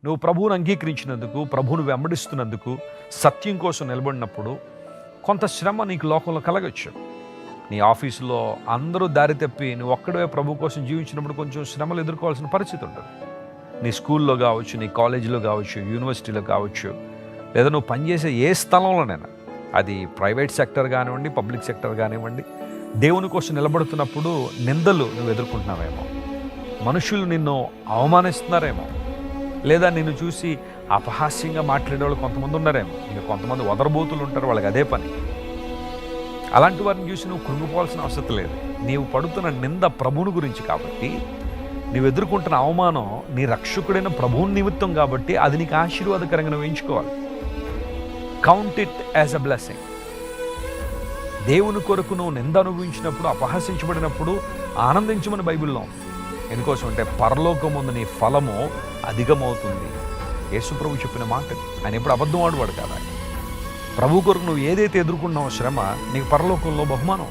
నువ్వు ప్రభువును అంగీకరించినందుకు, ప్రభువును వెంబడిస్తున్నందుకు, సత్యం కోసం నిలబడినప్పుడు కొంత శ్రమ నీకు లోకంలో కలగచ్చు. నీ ఆఫీసులో అందరూ దారి తప్పి నువ్వు ఒక్కడే ప్రభు కోసం జీవించినప్పుడు కొంచెం శ్రమలు ఎదుర్కోవాల్సిన పరిస్థితి ఉంటుంది. నీ స్కూల్లో కావచ్చు, నీ కాలేజీలో కావచ్చు, యూనివర్సిటీలో కావచ్చు, లేదా నువ్వు పనిచేసే ఏ స్థలంలోనైనా, అది ప్రైవేట్ సెక్టర్ కానివ్వండి, పబ్లిక్ సెక్టర్ కానివ్వండి, దేవుని కోసం నిలబడుతున్నప్పుడు నిందలు నువ్వు ఎదుర్కొంటున్నావేమో, మనుషులు నిన్ను అవమానిస్తున్నారేమో, లేదా నిన్ను చూసి అపహాస్యంగా మాట్లాడే వాళ్ళు కొంతమంది ఉన్నారేమో, ఇంకా కొంతమంది వదరబోతులు ఉంటారు, వాళ్ళకి అదే పని. అలాంటి వారిని చూసి నువ్వు కృంగిపోవాల్సిన అవసరం లేదు. నీవు పడుతున్న నింద ప్రభువుని గురించి కాబట్టి, నీవు ఎదుర్కొంటున్న అవమానం నీ రక్షకుడైన ప్రభువుని నిమిత్తం కాబట్టి అది నీకు ఆశీర్వాదకరంగా నువ్వు ఎంచుకోవాలి. Count it as a blessing. దేవుని కొరకు నువ్వు నింద అనుభవించినప్పుడు, అపహసించబడినప్పుడు ఆనందించమని బైబిల్లో ఉంది. ఎందుకోసం అంటే పరలోకముందు నీ ఫలము అధికమవుతుంది. యేసు ప్రభు చెప్పిన మాట. ఆయన ఎప్పుడు అబద్ధం ఆడువాడు కదా. ప్రభు కొరకు నువ్వు ఏదైతే ఎదుర్కొన్నావో శ్రమ, నీకు పరలోకంలో బహుమానం.